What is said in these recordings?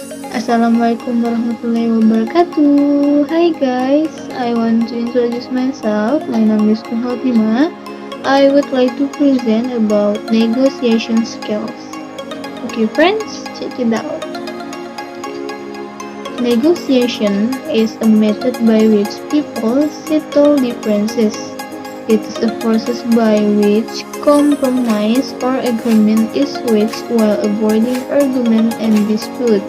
Assalamualaikum warahmatullahi wabarakatuh. Hi guys, I want to introduce myself. My name is Khotima. I would like to present about negotiation skills. Okay friends, check it out. Negotiation is a method by which people settle differences. It is a process by which compromise or agreement is reached while avoiding argument and dispute.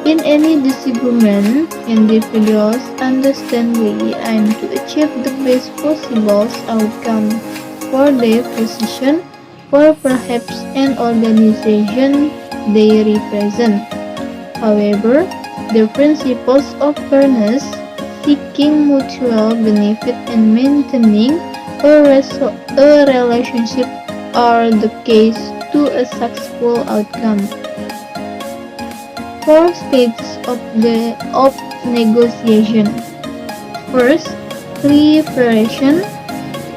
In any disagreement, individuals understandably aim to achieve the best possible outcome for their position or perhaps an organization they represent. However, the principles of fairness, seeking mutual benefit and maintaining a relationship are the keys to a successful outcome. Four stages of negotiation. First, preparation.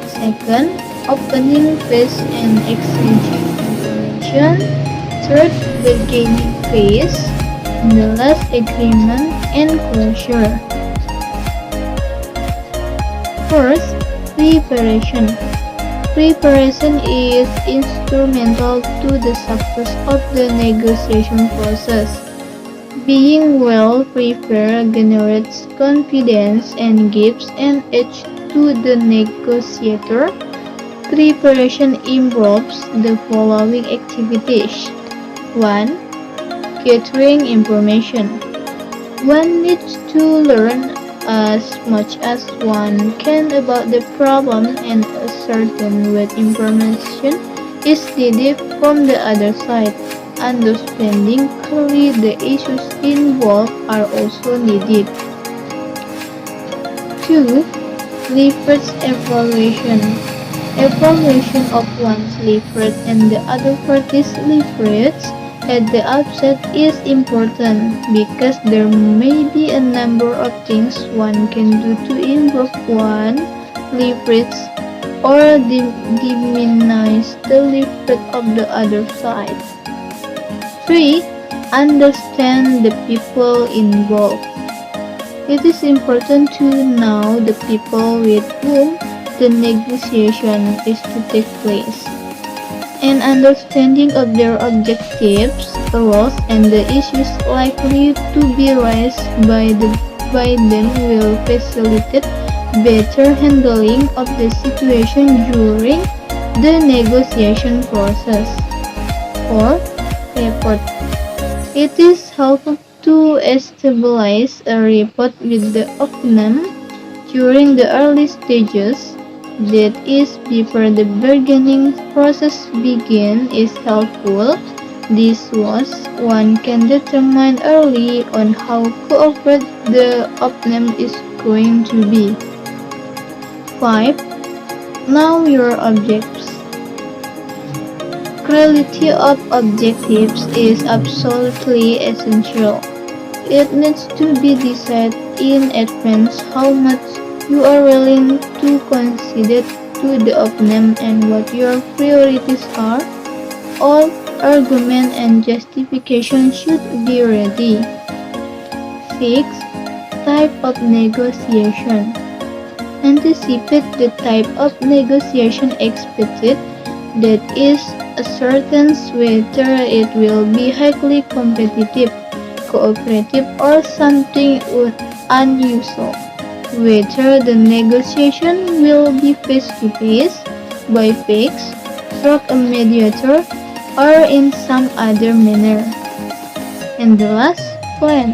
Second, opening phase and exchanging information. Third, bargaining phase. And the last, agreement and closure. First, preparation. Preparation is instrumental to the success of the negotiation process. Being well prepared generates confidence and gives an edge to the negotiator. Preparation involves the following activities. 1. Gathering information. One needs to learn as much as one can about the problem and ascertain what information is needed from the other side. Understanding clearly the issues involved are also needed. 2. Leverage evaluation. Evaluation of one's leverage and the other party's leverage at the outset is important because there may be a number of things one can do to improve one leverage or diminish the leverage of the other side. 3. Understand the people involved. It is important to know the people with whom the negotiation is to take place. An understanding of their objectives, roles, and the issues likely to be raised by them will facilitate better handling of the situation during the negotiation process. 4. Report. It is helpful to establish a rapport with the opponent during the early stages, that is, before the bargaining process begins, is helpful. This was one can determine early on how cooperative the opponent is going to be. 5. Know your objectives. Clarity of objectives is absolutely essential. It needs to be decided in advance how much you are willing to concede to the opponent and what your priorities are. All argument and justification should be ready. 6. Type of negotiation. Anticipate the type of negotiation expected, that is, ascertain whether it will be highly competitive, cooperative, or something unusual. Whether the negotiation will be face-to-face, by fax, through a mediator, or in some other manner. And the last, plan.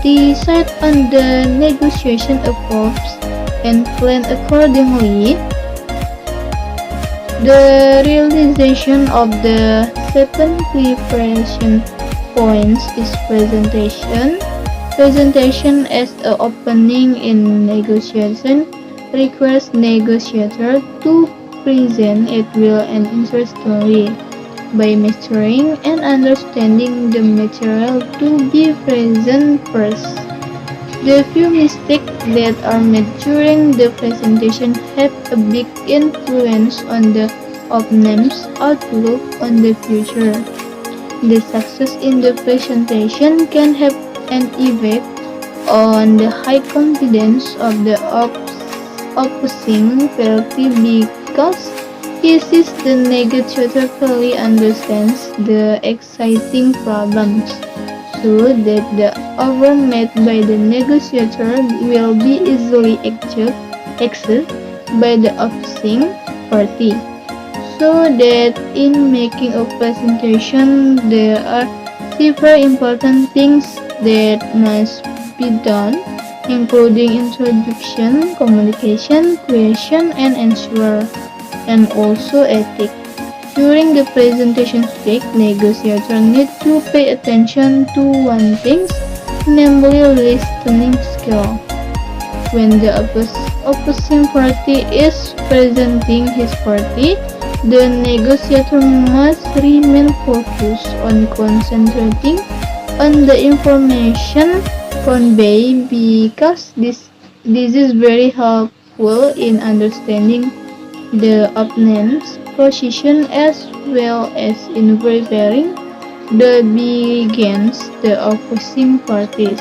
Decide on the negotiation approach and plan accordingly. The realization of the 7 preparation points is presentation. Presentation as an opening in negotiation requires negotiator to present it well and interestingly by mastering and understanding the material to be present first. The few mistakes that are made during the presentation have a big influence on the opponent's outlook on the future. The success in the presentation can have an effect on the high confidence of the opposing party because he sees the negotiator clearly understands the exciting problems, so that the offer made by the negotiator will be easily accepted by the opposing party. So that in making a presentation there are several important things that must be done, including introduction, communication, question and answer, and also ethics. During the presentation stage, negotiators need to pay attention to one thing, namely listening skill. When the opposing party is presenting his party, the negotiator must remain focused on concentrating on the information conveyed because this is very helpful in understanding the opponent's position as well as in preparing the against the opposing parties.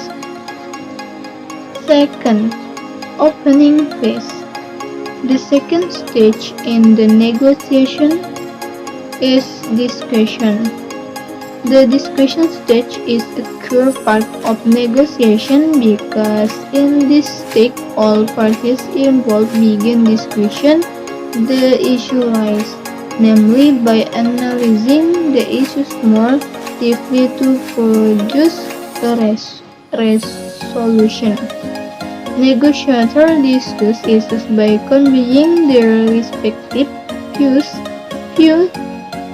Second, opening phase. The second stage in the negotiation is discussion. The discussion stage is a core part of negotiation because in this stage all parties involved begin discussion the issue lies, namely by analyzing the issues more deeply to produce a resolution. Negotiators discuss issues by conveying their respective views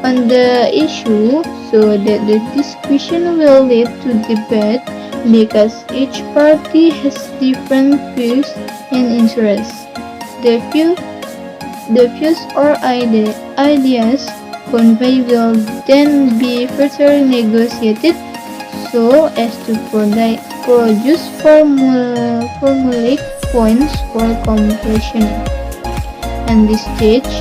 on the issue so that the discussion will lead to debate because each party has different views and interests. The views or ideas conveyed will then be further negotiated so as to produce formulaic points for completion. At this stage,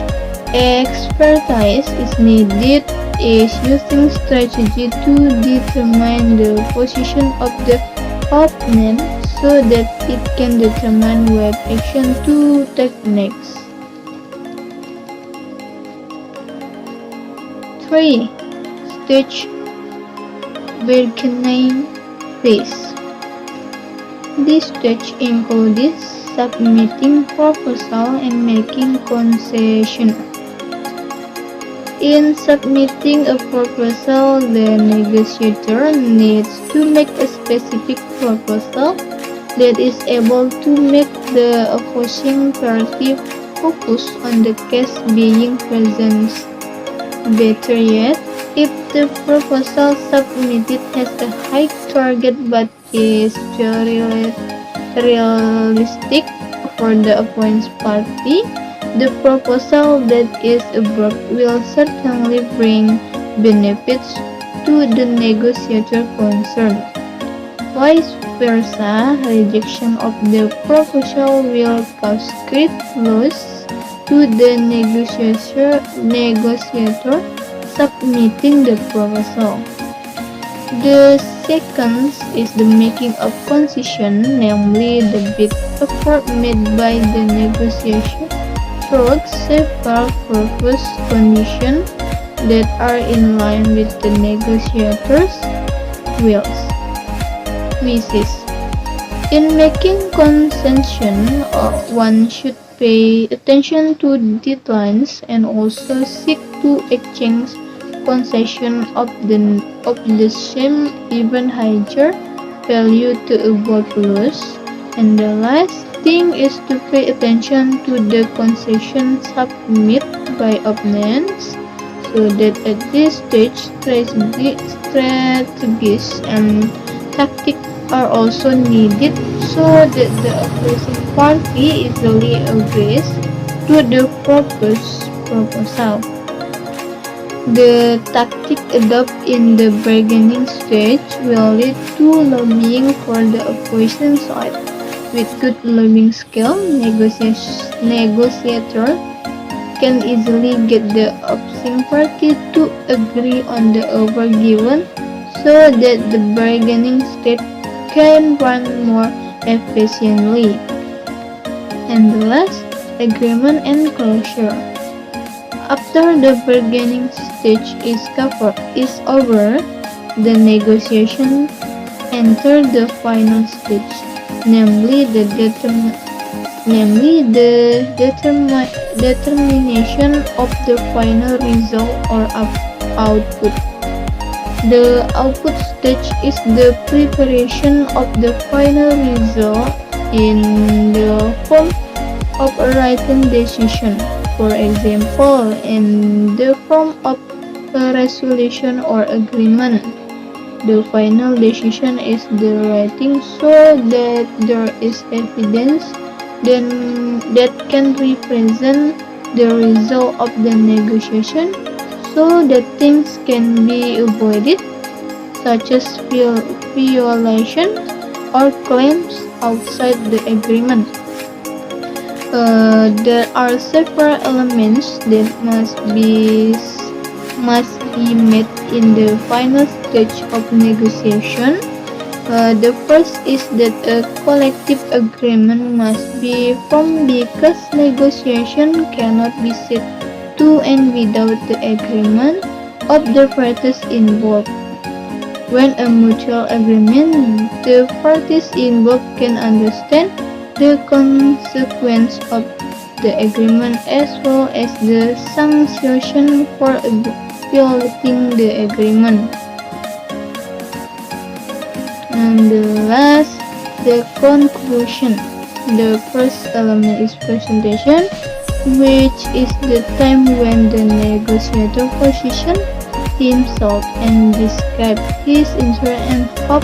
expertise is needed is using strategy to determine the position of the opponent so that it can determine what action to take next. 3. Stage bargaining phase. This stage includes submitting proposal and making concession. In submitting a proposal, the negotiator needs to make a specific proposal that is able to make the opposing party focus on the case being presented. Better yet, if the proposal submitted has a high target but is very realistic for the opponent's party, the proposal that is above will certainly bring benefits to the negotiator concerned. Vice versa, rejection of the proposal will cause great loss to the negotiator submitting the proposal. The second is the making of concession, namely the bid effort made by the negotiation through several proposed conditions that are in line with the negotiator's wishes. In making concession, one should pay attention to deadlines and also seek to exchange concession of the same even higher value to avoid loss. And the last thing is to pay attention to the concession submitted by opponents so that at this stage strategies and tactics are also needed so that the opposing party easily agrees to the proposed proposal. The tactic adopted in the bargaining stage will lead to lobbying for the opposition side. With good lobbying skill, negotiators can easily get the opposing party to agree on the offer given so that the bargaining state can run more efficiently. And the last, agreement and closure. After the bargaining stage is over, the negotiation enter the final stage, namely the determination of the final result or output. The output stage is the preparation of the final result in the form of a written decision, for example, in the form of a resolution or agreement. The final decision is the writing so that there is evidence that can represent the result of the negotiation so that things can be avoided, such as violation or claims outside the agreement. There are several elements that must be met in the final stage of negotiation. The first is that a collective agreement must be formed because negotiation cannot be set to end without the agreement of the parties involved. When a mutual agreement, the parties involved can understand the consequence of the agreement as well as the sanction for violating the agreement. And the last, the conclusion. The first element is presentation, which is the time when the negotiator positions himself and describes his interest and hope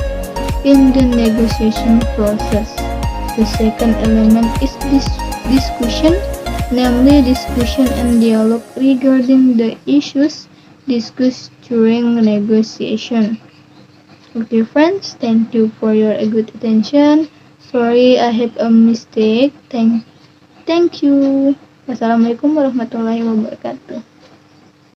in the negotiation process. The second element is discussion, namely discussion and dialogue regarding the issues discussed during negotiation. Okay friends, thank you for your good attention. Sorry I have a mistake. Thank you. Wassalamualaikum warahmatullahi wabarakatuh.